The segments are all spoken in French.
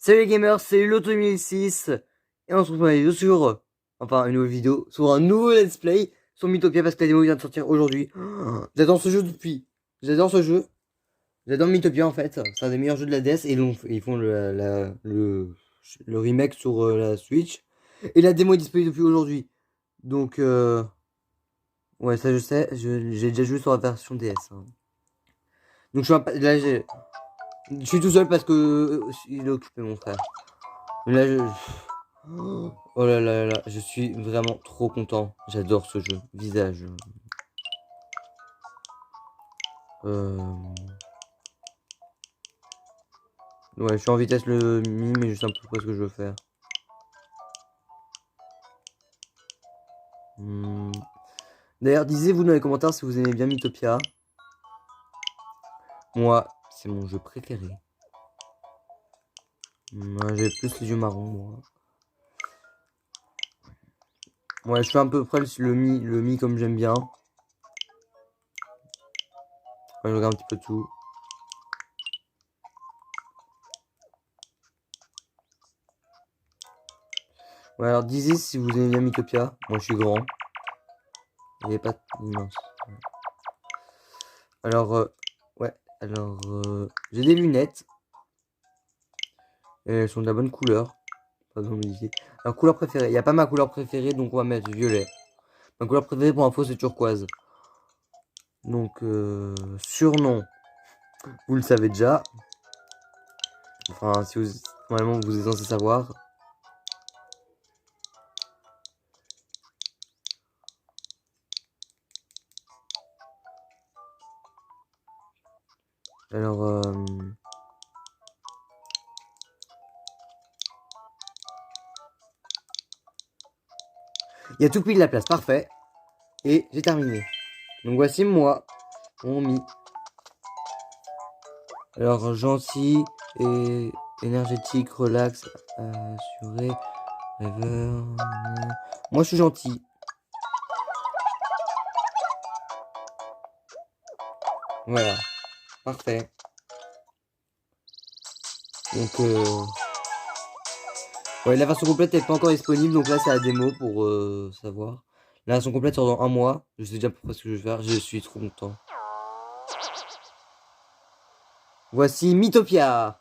Salut les gamers, c'est l'Auto 2006 et on se retrouve une nouvelle vidéo sur un nouveau let's play sur Mythopia parce que la démo vient de sortir aujourd'hui. J'adore ce jeu j'adore ce jeu, j'adore Mythopia en fait, c'est un des meilleurs jeux de la DS et donc ils font le remake sur la Switch et la démo est disponible depuis aujourd'hui. Donc ouais ça je sais, j'ai déjà joué sur la version DS. Donc je suis tout seul parce que il est occupé mon frère. Là, oh là là là, je suis vraiment trop content. J'adore ce jeu. Visage. Euh, Ouais, je suis en vitesse le mi, mais je sais à peu près ce que je veux faire. Hmm. D'ailleurs, disiez-vous dans les commentaires si vous aimez bien Mythopia. Moi, c'est mon jeu préféré. J'ai plus les yeux marrons, moi. Ouais, je fais à peu près le mi comme j'aime bien. Enfin, je regarde un petit peu tout. Ouais, alors disiez si vous aimez bien Mythopia. Moi, je suis grand. Il n'est pas immense. Alors, ouais, alors, j'ai des lunettes. Et elles sont de la bonne couleur. Pas besoin de modifier. Alors, couleur préférée. Il n'y a pas ma couleur préférée, donc on va mettre violet. Ma couleur préférée pour info, c'est turquoise. Donc, surnom. Vous le savez déjà. Enfin, si vous, normalement, vous êtes censé savoir. Alors, il y a tout pile la place. Parfait. Et j'ai terminé. Donc, voici moi. Mon mi. Alors, gentil et énergétique, relax, assuré, rêveur. Moi, je suis gentil. Voilà. Parfait. Donc, ouais, la version complète n'est pas encore disponible, donc là, c'est la démo pour savoir. La version complète sort dans un mois. Je sais déjà pourquoi ce que je vais faire. Je suis trop content. Voici Mythopia.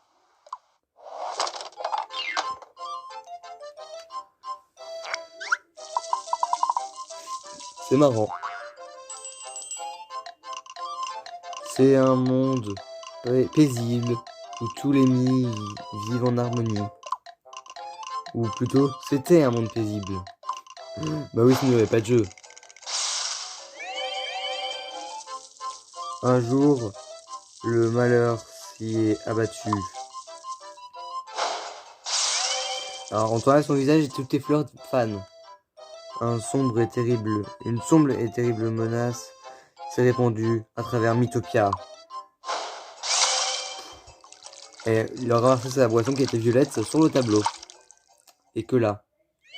C'est marrant. C'est un monde paisible où tous les mi vivent en harmonie. Ou plutôt, c'était un monde paisible. Bah oui, sinon il n'y avait pas de jeu. Un jour, le malheur s'y est abattu. Alors, on tourne son visage et toutes les fleurs fanent. Une sombre et terrible menace s'est répandue à travers Mythopia. Et il a renversé sa boisson qui était violette sur le tableau. Et que là,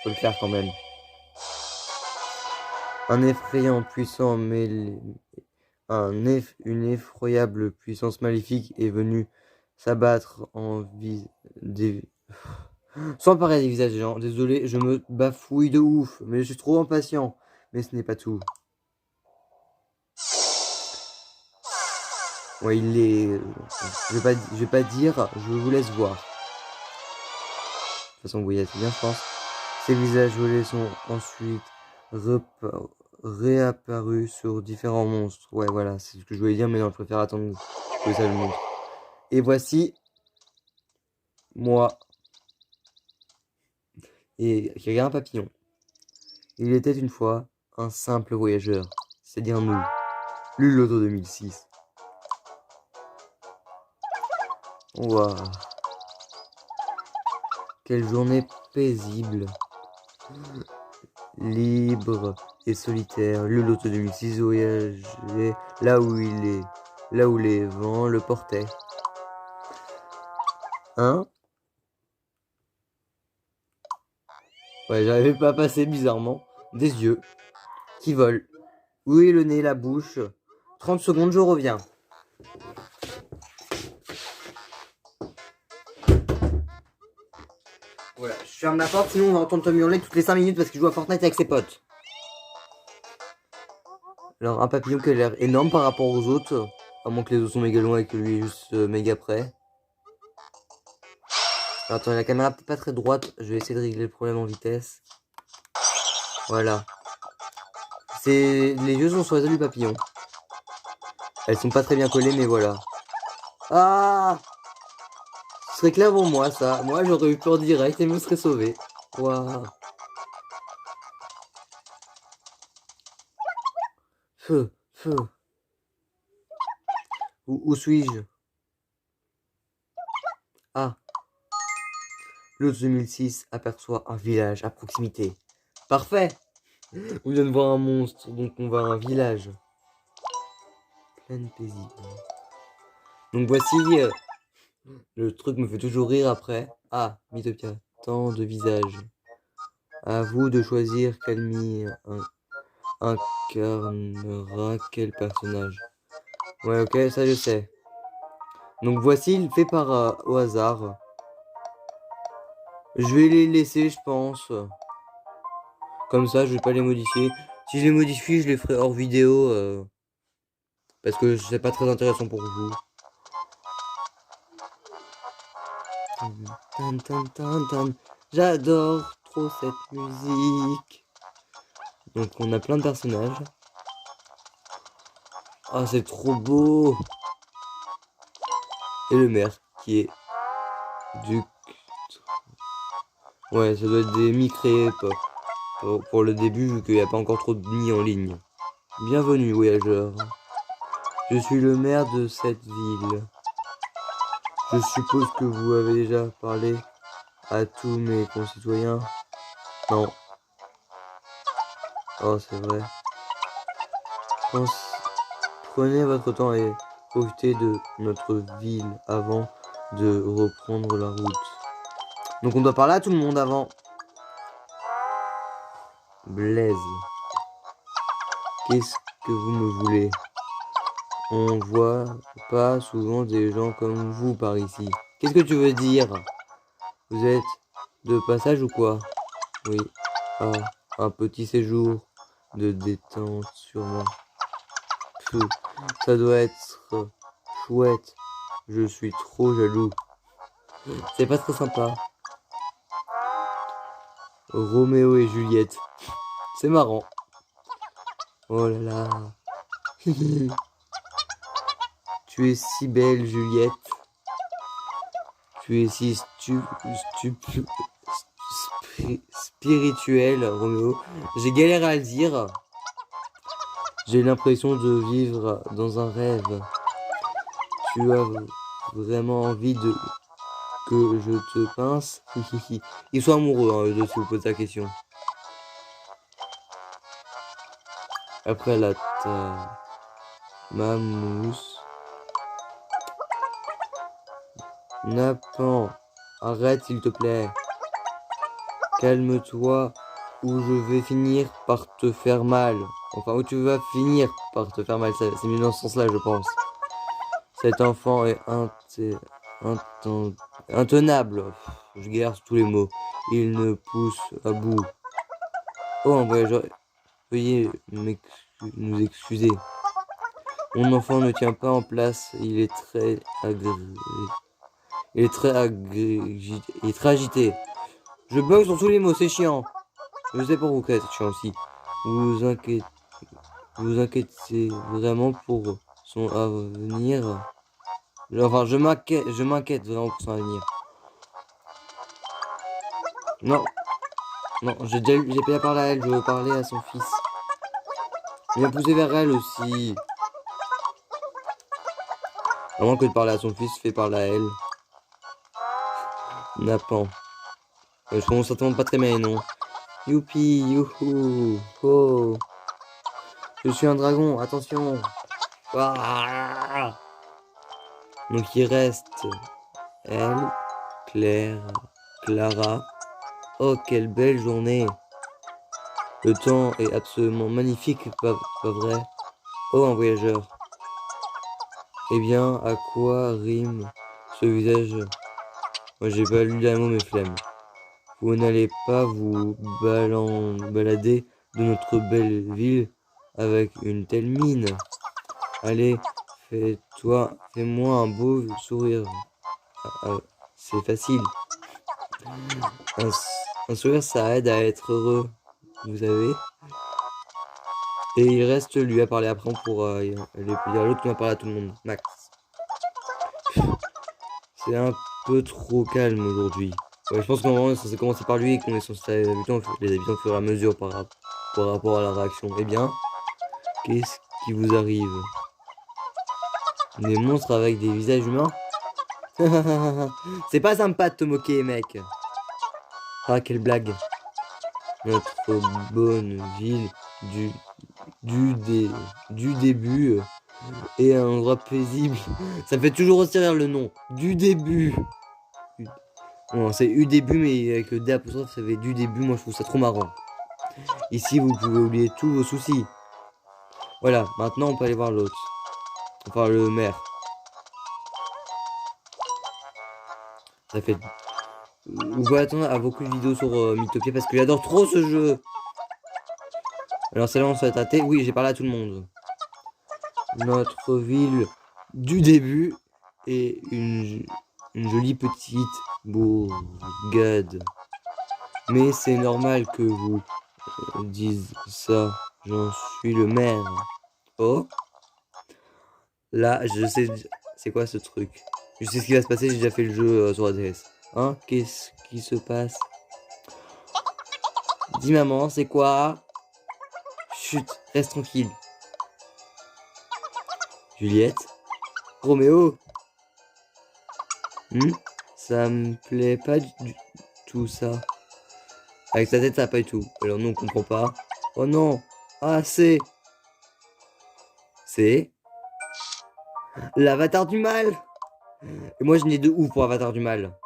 faut le faire quand même. Un effrayant puissant mêlé, une effroyable puissance maléfique est venue s'abattre sans paraître des visages des gens. Désolé, je me bafouille de ouf, mais je suis trop impatient. Mais ce n'est pas tout. Ouais, il est. Je vais pas dire, je vous laisse voir. De toute façon, vous voyez assez bien, je pense. Ces visages volés sont ensuite réapparus sur différents monstres. Ouais, voilà, c'est ce que je voulais dire, mais non, je préfère attendre que ça le montre. Et voici moi. Et qui regarde un papillon. Il était une fois un simple voyageur, c'est-à-dire nous, Luloto 2006. Waouh, quelle journée paisible, libre et solitaire. Luloto 2006 voyageait là où là où les vents le portaient. Hein? Ouais, j'arrivais pas à passer bizarrement. Des yeux qui volent. Oui, le nez, la bouche. 30 secondes, je reviens. ferme la porte, sinon on va entendre Tom hurler toutes les 5 minutes parce qu'il joue à Fortnite avec ses potes. Alors, un papillon qui a l'air énorme par rapport aux autres. À moins que les autres sont méga loin et que lui est juste méga près. Alors, attends, la caméra peut-être pas très droite. Je vais essayer de régler le problème en vitesse. Voilà. Les yeux sont sur les ailes du papillon. Elles sont pas très bien collées, mais voilà. Ah! Ce serait clair pour moi, ça. Moi, j'aurais eu peur direct et me serais sauvé. Waouh. Feu, feu. Où suis-je? Ah. L'autre 2006 aperçoit un village à proximité. Parfait! On vient de voir un monstre, donc on va à un village. Plaine paisible. Donc voici... le truc me fait toujours rire après. Ah, Mythopia. Tant de visages. À vous de choisir quel incarnera quel personnage. Ouais, ok, ça je sais. Donc voici fait par au hasard. Je vais les laisser, je pense. Comme ça, je vais pas les modifier. Si je les modifie, je les ferai hors vidéo. Parce que c'est pas très intéressant pour vous. J'adore trop cette musique. Donc on a plein de personnages. Ah, c'est trop beau. Et le maire qui est du... Ouais, ça doit être des mi-créés pour le début vu qu'il n'y a pas encore trop de mi en ligne. Bienvenue voyageurs. Je suis le maire de cette ville. Je suppose que vous avez déjà parlé à tous mes concitoyens. Non. Oh, c'est vrai. Prenez votre temps et profitez de notre ville avant de reprendre la route. Donc on doit parler à tout le monde avant. Blaise. Qu'est-ce que vous me voulez? On voit pas souvent des gens comme vous par ici. Qu'est-ce que tu veux dire? Vous êtes de passage ou quoi? Oui. Ah, un petit séjour de détente sûrement. Pfff, ça doit être chouette. Je suis trop jaloux. C'est pas très sympa. Roméo et Juliette. C'est marrant. Oh là là. Tu es si belle, Juliette. Tu es si spirituelle, Roméo. J'ai galéré à le dire. J'ai l'impression de vivre dans un rêve. Tu as vraiment envie que je te pince? Ils sont amoureux, hein, eux deux, si vous posez la question. Après la mamousse. Napan, arrête s'il te plaît. Calme-toi ou je vais finir par te faire mal. Enfin, où tu vas finir par te faire mal, c'est mieux dans ce sens-là, je pense. Cet enfant est intenable. Je galère sur tous les mots. Il ne pousse à bout. Oh, un voyageur, veuillez nous excuser. Mon enfant ne tient pas en place. Il est très agité. Je bug sur tous les mots, c'est chiant. Je sais pas pourquoi c'est chiant aussi. Vous vous inquiétez vraiment pour son avenir. Enfin, je m'inquiète vraiment pour son avenir. Non, non, j'ai pas parlé à elle, je veux parler à son fils. Viens pousser vers elle aussi. À moins que de parler à son fils, fais parler à elle. Napan. Je prononce certainement pas très bien les noms. Youpi, youhou, oh. Je suis un dragon, attention. Ah. Donc il reste elle, Claire, Clara. Oh, quelle belle journée. Le temps est absolument magnifique, pas vrai? Oh, un voyageur. Eh bien, à quoi rime ce visage? Moi, j'ai pas lu la mot, mes flemmes. Vous n'allez pas vous balader de notre belle ville avec une telle mine. Allez, fais-moi un beau sourire. Ah, c'est facile. Un sourire, ça aide à être heureux, vous savez. Et il reste lui à parler après, on pourra aller dire à l'autre qui va parler à tout le monde. Max. C'est un peu trop calme aujourd'hui. Ouais, je pense qu'en vrai, ça s'est commencé par lui et qu'on est censé les habitants au fur et à mesure par rapport à la réaction. Eh bien, qu'est-ce qui vous arrive? Des monstres avec des visages humains? C'est pas sympa de te moquer, mec. Ah, quelle blague. Notre bonne ville du, du début est un endroit paisible. Ça me fait toujours aussi rire le nom. Du début. Non, c'est U début, mais avec le D apostrophe, ça fait du début. Moi, je trouve ça trop marrant. Ici, vous pouvez oublier tous vos soucis. Voilà, maintenant, on peut aller voir l'autre. Enfin, le maire. Ça fait... Vous pouvez attendre à beaucoup de vidéos sur Mythopia parce que j'adore trop ce jeu. Alors, c'est là, on se fait tâter. Oui, j'ai parlé à tout le monde. Notre ville du début est une jolie petite bourgade. Mais c'est normal que vous disiez ça. J'en suis le maire. Oh, là, je sais, c'est quoi ce truc? Je sais ce qui va se passer, j'ai déjà fait le jeu sur ADS. Hein? Qu'est-ce qui se passe? Dis maman, c'est quoi? Chut, reste tranquille. Juliette? Roméo? Ça me plaît pas du tout ça. Avec sa tête, ça va pas du tout. Alors nous, on comprend pas. Oh non! Ah, c'est l'avatar du mal! Et moi, je n'ai de ouf pour avatar du mal.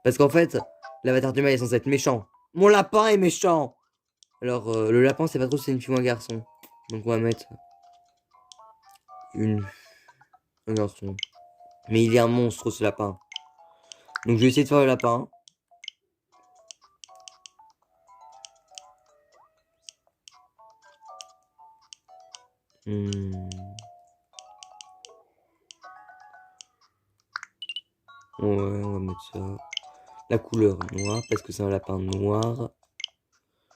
Parce qu'en fait, l'avatar du mal est censé être méchant. Mon lapin est méchant! Alors, le lapin, c'est pas trop si c'est une fille ou un garçon. Donc, on va mettre un garçon. Mais il est un monstre, ce lapin. Donc, je vais essayer de faire le lapin. Ouais, on va mettre ça. La couleur noire, parce que c'est un lapin noir.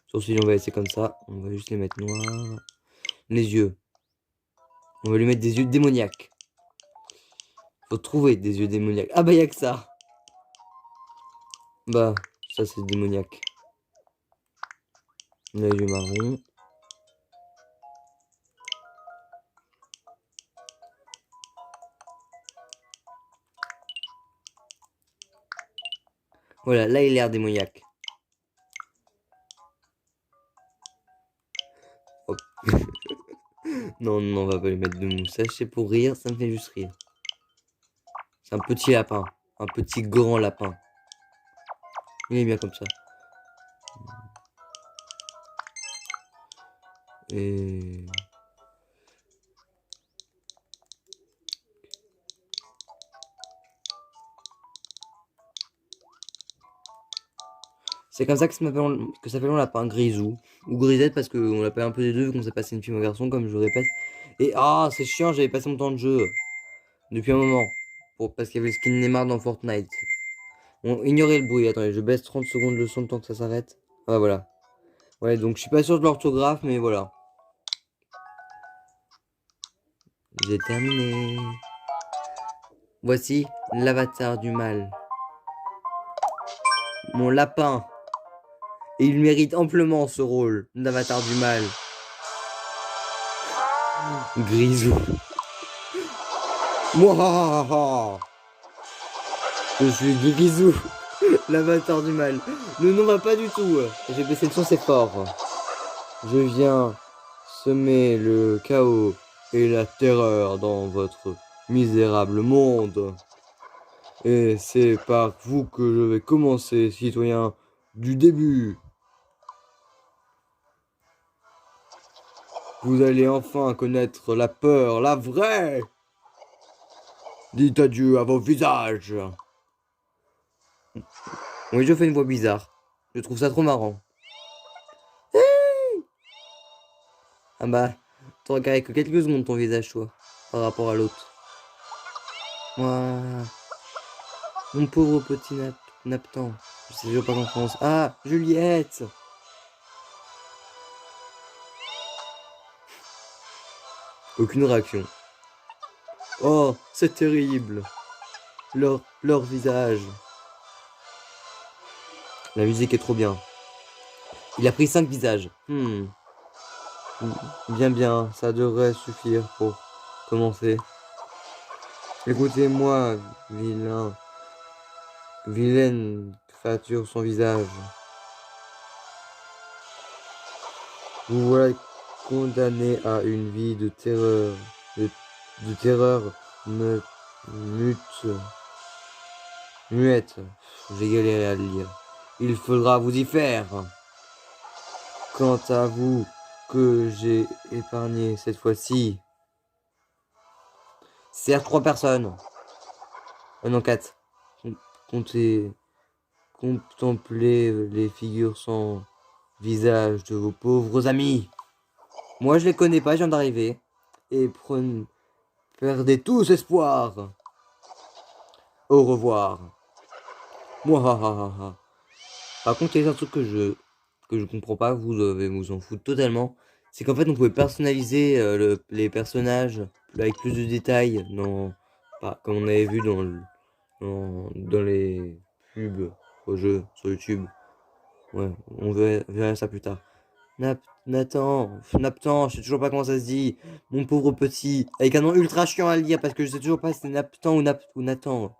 Sourcils, on va laisser comme ça. On va juste les mettre noirs. Les yeux. On va lui mettre des yeux démoniaques. Faut trouver des yeux démoniaques. Ah bah y'a que ça. Bah, ça c'est démoniaque. Les yeux marrons. Voilà, là il a l'air démoniaque. Hop. Non, non, on va pas lui mettre de moustache. C'est pour rire, ça me fait juste rire. C'est un petit lapin. Un petit grand lapin. Il est bien comme ça. Et... c'est comme ça que ça s'appelle un lapin, Grisou. Ou Grisette parce qu'on l'appelle un peu des deux vu qu'on s'est passé une fille ou un garçon, comme je le répète. Et ah, c'est chiant, j'avais passé mon temps de jeu. Depuis un moment. Parce qu'il y avait le skin Neymar dans Fortnite. On ignorait le bruit. Attendez, je baisse 30 secondes le son le temps que ça s'arrête. Ah voilà. Ouais, donc je suis pas sûr de l'orthographe, mais voilà. J'ai terminé. Voici l'avatar du mal. Mon lapin. Et il mérite amplement ce rôle d'avatar du mal. Grisou. Mouah. Je suis Grisou, l'avatar du mal. Le nom va pas du tout. J'ai baissé le son, c'est fort. Je viens semer le chaos et la terreur dans votre misérable monde. Et c'est par vous que je vais commencer, citoyens du début. Vous allez enfin connaître la peur, la vraie. Dites adieu à vos visages. Oui, je fais une voix bizarre. Je trouve ça trop marrant. Ah bah, tu regardes que quelques secondes ton visage, toi, par rapport à l'autre. Moi, mon pauvre petit Naptan. Je sais toujours pas en France. Ah, Juliette. Aucune réaction. Oh, c'est terrible. Leur visage. La musique est trop bien. Il a pris 5 visages. Bien, ça devrait suffire pour commencer. Écoutez-moi, vilaine créature sans visage. Vous voilà condamné à une vie de terreur, de terreur muette. J'ai galéré à le lire. Il faudra vous y faire. Quant à vous, que j'ai épargné cette fois-ci. Serre 3 personnes. Non, 4. Comptez, contemplez les figures sans visage de vos pauvres amis. Moi, je les connais pas, je viens d'arriver. Et perdez tous espoir. Au revoir. Moi, Par contre, il y a un truc que je comprends pas, vous devez vous en foutre totalement. C'est qu'en fait, on pouvait personnaliser les personnages avec plus de détails comme on avait vu dans les pubs au jeu sur YouTube. Ouais, on verra ça plus tard. Naptan, je sais toujours pas comment ça se dit. Mon pauvre petit, avec un nom ultra chiant à lire parce que je sais toujours pas si c'est Naptan ou Nathan.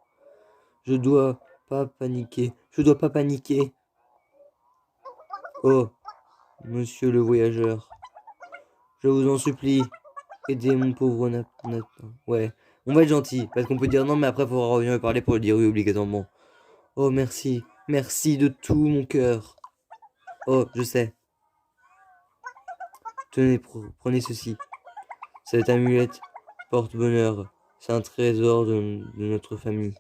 Je dois pas paniquer. Je dois pas paniquer. Oh, monsieur le voyageur, je vous en supplie, aidez mon pauvre Nathan. Ouais, on va être gentil, parce qu'on peut dire non, mais après, il faudra revenir me parler pour le dire oui obligatoirement. Oh, merci, merci de tout mon cœur. Oh, je sais. Tenez, prenez ceci. Cette amulette porte bonheur. C'est un trésor de notre famille.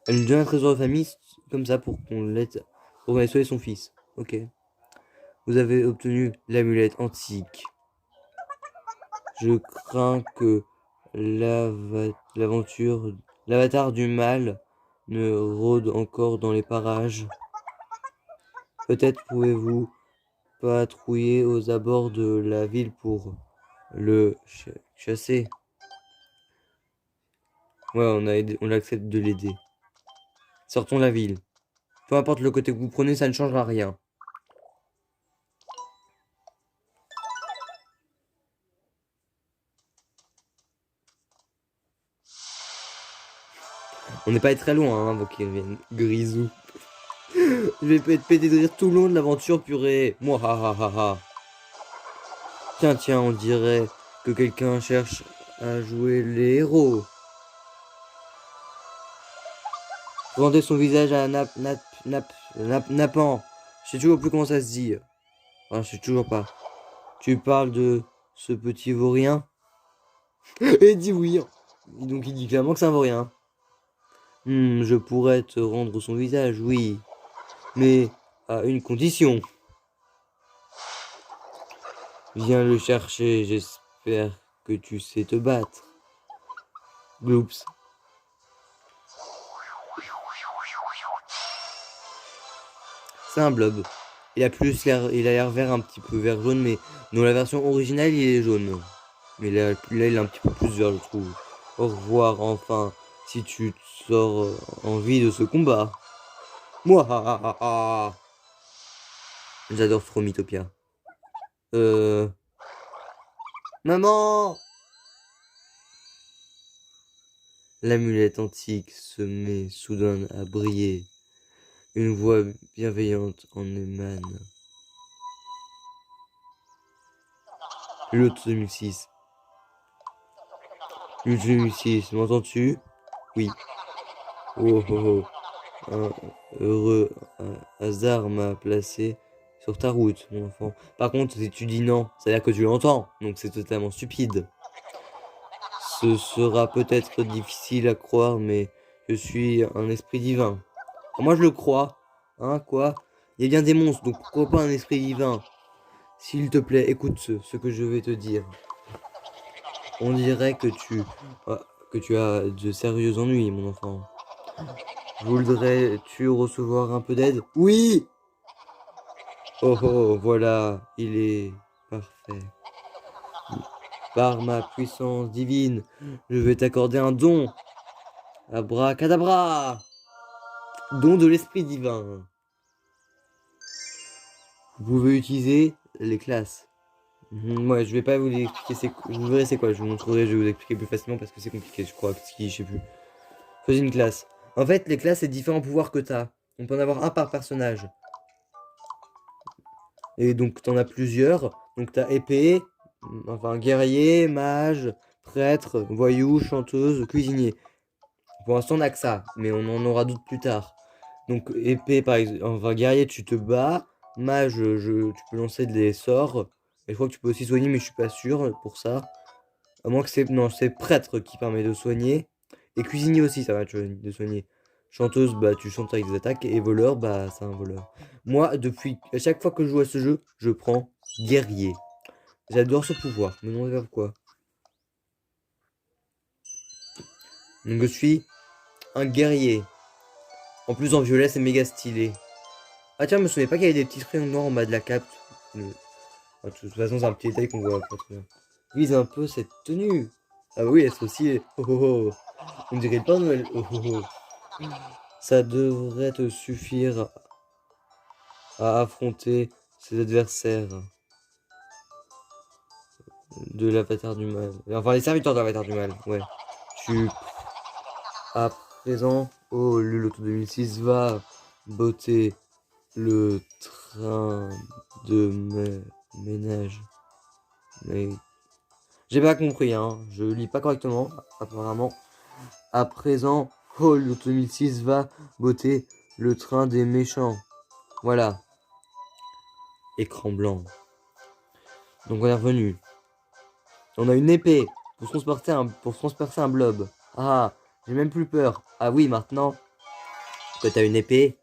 Elle nous donne un trésor de famille comme ça pour qu'on l'aide, pour qu'on ait sauvé son fils. Ok. Vous avez obtenu l'amulette antique. Je crains que l'avatar du mal ne rôde encore dans les parages. Peut-être pouvez-vous patrouiller aux abords de la ville pour le chasser. Ouais, on accepte de l'aider. Sortons de la ville. Peu importe le côté que vous prenez, ça ne changera rien. On n'est pas très loin, hein, avant qu'il revienne. Grisou. Je vais être pété de rire tout le long de l'aventure, purée. Moi, ha ha ha ha. Tiens, on dirait que quelqu'un cherche à jouer les héros. Rendez son visage à Napan. Je sais toujours plus comment ça se dit. Enfin, je sais toujours pas. Tu parles de ce petit vaurien? Et il dit oui. Donc il dit clairement que c'est un vaurien. Je pourrais te rendre son visage, oui. Mais à une condition. Viens le chercher, j'espère que tu sais te battre. Gloops. C'est un blob. Il a l'air vert, un petit peu vert jaune, mais dans la version originale, il est jaune. Mais là, il est un petit peu plus vert, je trouve. Au revoir, enfin, si tu te sors en vie de ce combat. Moi, j'adore trop Mythopia. Maman! L'amulette antique se met soudain à briller. Une voix bienveillante en émane. L'autre 2006. L'autre 2006, m'entends-tu? Oui. Oh oh oh. Un heureux hasard m'a placé sur ta route, mon enfant. Par contre, si tu dis non, ça veut dire que tu l'entends. Donc c'est totalement stupide. Ce sera peut-être difficile à croire, mais je suis un esprit divin. Moi, je le crois. Hein, quoi? Il y a bien des monstres, donc pourquoi pas un esprit divin? S'il te plaît, écoute ce que je vais te dire. On dirait que tu as de sérieux ennuis, mon enfant. Voudrais-tu recevoir un peu d'aide? Oui! Oh oh, voilà, il est parfait. Par ma puissance divine, je vais t'accorder un don. Abracadabra! Don de l'esprit divin. Vous pouvez utiliser les classes. Ouais, je vais pas vous expliquer vous verrez c'est quoi, je vous montrerai, je vais vous expliquer plus facilement parce que c'est compliqué, je crois, je sais plus. Choisis une classe. En fait, les classes, c'est différents pouvoirs que t'as. On peut en avoir un par personnage. Et donc, t'en as plusieurs. Donc, t'as épée, enfin, guerrier, mage, prêtre, voyou, chanteuse, cuisinier. Pour l'instant, on n'a que ça, mais on en aura d'autres plus tard. Donc, épée, par exemple, enfin, guerrier, tu te bats. Mage, tu peux lancer des sorts. Et je crois que tu peux aussi soigner, mais je suis pas sûr pour ça. À moins que c'est. Non, c'est prêtre qui permet de soigner. Et cuisinier aussi, ça va de soigner. Chanteuse, bah tu chantes avec des attaques. Et voleur, bah c'est un voleur. Moi, depuis. À chaque fois que je joue à ce jeu, je prends guerrier. J'adore ce pouvoir, mais non, pas pourquoi. Donc je suis un guerrier. En plus, en violet, c'est méga stylé. Ah tiens, je me souviens pas qu'il y avait des petits triangles noirs en bas de la cape. De toute façon, c'est un petit détail qu'on voit pas très bien. Vise un peu cette tenue. Ah oui, elle aussi. Oh oh oh. On dirait le Père Noël. Oh oh oh. Ça devrait te suffire à affronter ses adversaires de l'avatar du mal. Enfin, les serviteurs de l'avatar du mal, ouais. Tu, à présent, oh, le Loto 2006 va botter le train de ménage. Mais j'ai pas compris, hein. Je lis pas correctement, apparemment. À présent, oh, le Loto 2006 va botter le train des méchants. Voilà. Écran blanc. Donc on est revenu. On a une épée pour transpercer un blob. Ah, j'ai même plus peur. Ah oui, maintenant que t'as une épée.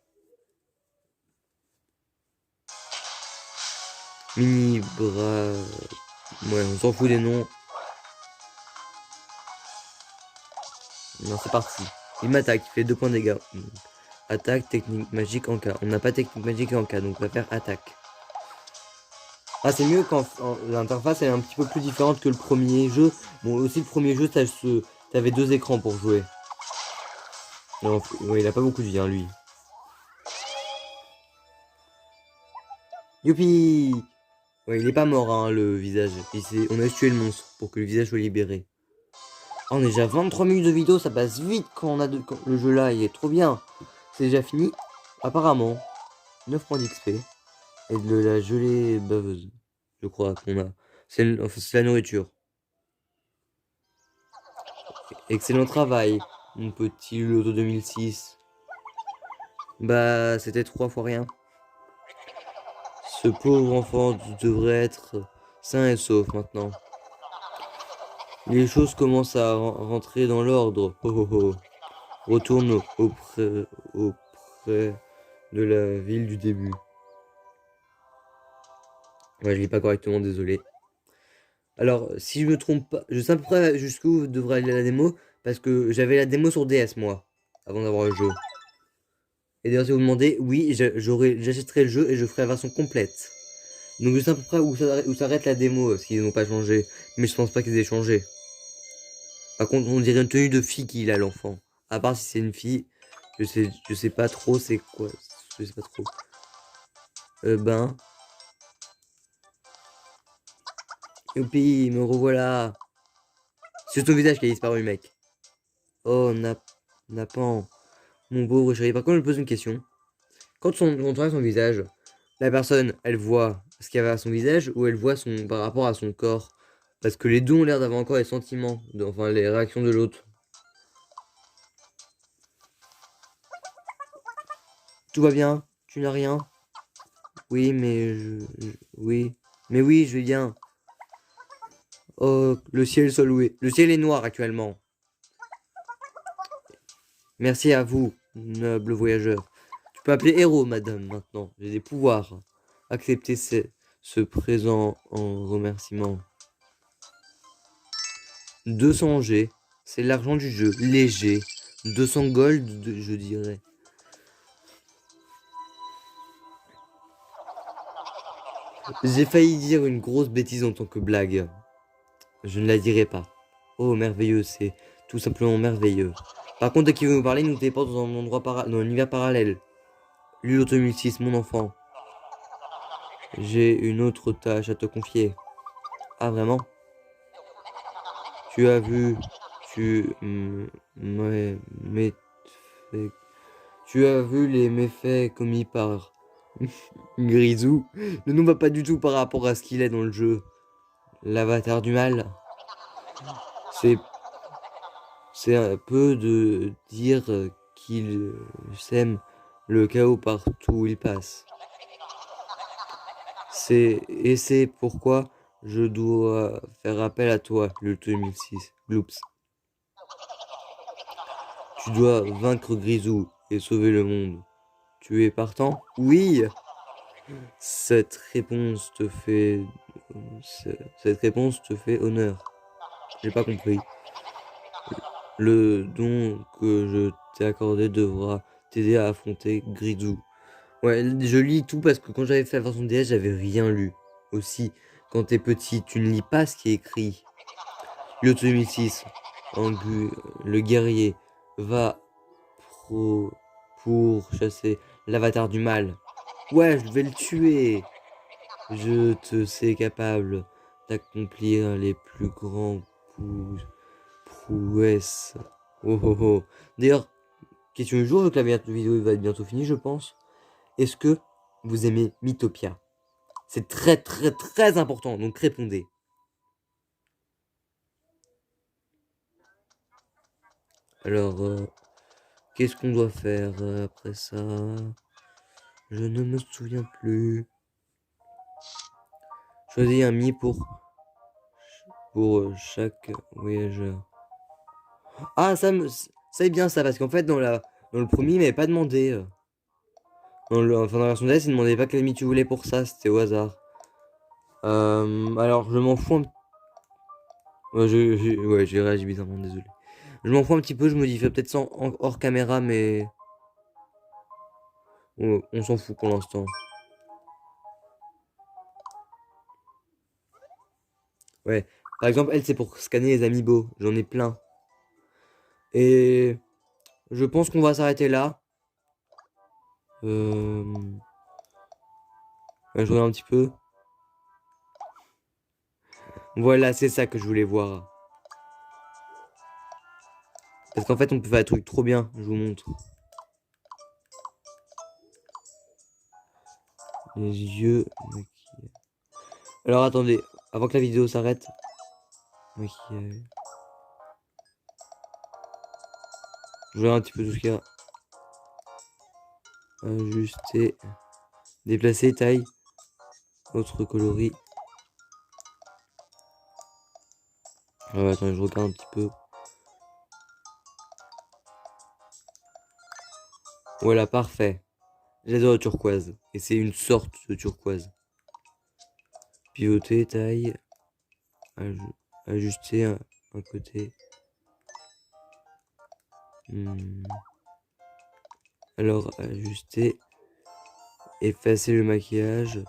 Mini bras. Ouais, on s'en fout des noms. Non, c'est parti. Il m'attaque, il fait 2 points de dégâts. Attaque, technique magique en cas. On n'a pas technique magique en cas, donc on va faire attaque. Ah, c'est mieux quand l'interface est un petit peu plus différente que le premier jeu. Bon, aussi le premier jeu, t'avais 2 écrans pour jouer. Non, ouais, il a pas beaucoup de vie, hein, lui. Youpi! Ouais, il est pas mort, hein, le visage. On a tué le monstre pour que le visage soit libéré. Ah, on est déjà 23 minutes de vidéo, ça passe vite quand le jeu là, il est trop bien. C'est déjà fini? Apparemment. 9 points d'XP. Et de la gelée baveuse. Je crois qu'on a. Enfin, c'est la nourriture. Excellent travail, mon petit Loto 2006. Bah, c'était 3 fois rien. Ce pauvre enfant devrait être sain et sauf maintenant. Les choses commencent à rentrer dans l'ordre. Oh oh oh. Retourne auprès de la ville du début. Ouais, je lis pas correctement, désolé. Alors, si je me trompe pas, je sais à peu près jusqu'où devrait aller la démo, parce que j'avais la démo sur DS, moi, avant d'avoir le jeu. Et d'ailleurs, si vous me demandez, oui, j'achèterai le jeu et je ferai la version complète. Donc je sais à peu près où s'arrête la démo, s'ils n'ont pas changé. Mais je pense pas qu'ils aient changé. Par contre, on dirait une tenue de fille qu'il a, l'enfant. À part si c'est une fille, je sais pas trop c'est quoi. Je sais pas trop. Ben. Youpi, me revoilà. C'est ton visage qui a disparu, mec. Oh, Napan. Mon pauvre chéri. Par contre, je me pose une question. Quand on travaille son visage, la personne, elle voit ce qu'il y avait à son visage ou elle voit par rapport à son corps? Parce que les deux ont l'air d'avoir encore les sentiments, enfin les réactions de l'autre. Tout va bien? Tu n'as rien? Oui, mais oui. Mais oui, je vais bien. Oh, le ciel soit loué. Le ciel est noir actuellement. Merci à vous, noble voyageur. Tu peux appeler héros, madame, maintenant. J'ai des pouvoirs. Acceptez ce présent en remerciement. 200 G, c'est l'argent du jeu. Léger. 200 gold, je dirais. J'ai failli dire une grosse bêtise en tant que blague. Je ne la dirai pas. Oh, merveilleux, c'est tout simplement merveilleux. Par contre, dès qu'il veut nous parler, il nous téléporte dans un endroit dans un univers parallèle. Ludo 2006, mon enfant. J'ai une autre tâche à te confier. Ah, vraiment? Tu as vu... Tu... Tu as vu les méfaits commis par... Grisou? Le nom va pas du tout par rapport à ce qu'il est dans le jeu. L'avatar du mal. C'est... C'est un peu de dire qu'il sème le chaos partout où il passe. Et c'est pourquoi je dois faire appel à toi, le 2006. Gloops. Tu dois vaincre Grisou et sauver le monde. Tu es partant? Oui! Cette réponse te fait... Cette réponse te fait honneur. J'ai pas compris. Le don que je t'ai accordé devra t'aider à affronter Grisou. Ouais, je lis tout parce que quand j'avais fait la version DS, j'avais rien lu. Aussi, quand t'es petit, tu ne lis pas ce qui est écrit. Lyoto 2006, le guerrier, va pour chasser l'avatar du mal. Ouais, je vais le tuer. Je te sais capable d'accomplir les plus grands prouesses. Oh oh oh. D'ailleurs, question du jour, vu que la vidéo va être bientôt finie, je pense. Est-ce que vous aimez Mythopia? C'est très très très important, donc répondez. Alors, qu'est-ce qu'on doit faire après ça? Je ne me souviens plus. Choisis un mi pour chaque voyageur. Ah, ça est bien ça, parce qu'en fait, dans le premier, il m'avait pas demandé. Enfin, dans la version DS, il ne demandait pas quel mi tu voulais pour ça, c'était au hasard. Alors, je m'en fous Ouais, j'ai réagi bizarrement, désolé. Je m'en fous un petit peu, je modifie peut-être ça hors caméra, mais... on s'en fout pour l'instant. Ouais. Par exemple, elle, c'est pour scanner les amiibo. J'en ai plein. Et je pense qu'on va s'arrêter là. Ouais, je regarde un petit peu. Voilà, c'est ça que je voulais voir. Parce qu'en fait, on peut faire des trucs trop bien. Je vous montre. Les yeux maquillés. Alors, attendez. Avant que la vidéo s'arrête. Maquillage. Je regarde un petit peu tout ce qu'il y a. Ajuster. Déplacer, taille. Autre coloris. Attends, je regarde un petit peu. Voilà, parfait. J'adore le turquoise. Et c'est une sorte de turquoise. Pivoter, taille. Ajuster un côté. Alors, ajuster. Effacer le maquillage.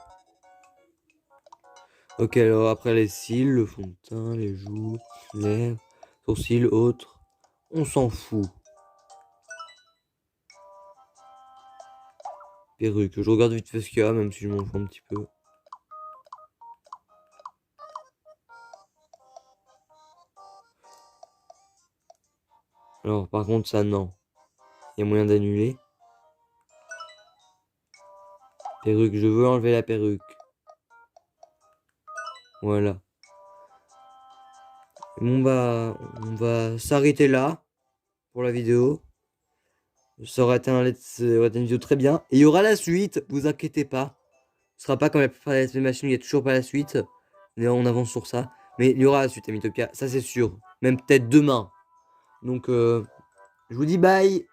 Ok, alors après les cils, le fond de teint, les joues, lèvres, sourcils, autres. On s'en fout. Perruque. Je regarde vite fait ce qu'il y a, même si je m'en fous un petit peu. Alors, par contre, ça, non. Il y a moyen d'annuler. Perruque. Je veux enlever la perruque. Voilà. Bon, bah, on va s'arrêter là pour la vidéo. Ça aurait été une vidéo très bien. Et il y aura la suite, vous inquiétez pas. Ce sera pas comme la plupart des machines, il n'y a toujours pas la suite. Mais on avance sur ça. Mais il y aura la suite à Mythopia, ça c'est sûr. Même peut-être demain. Donc, je vous dis bye.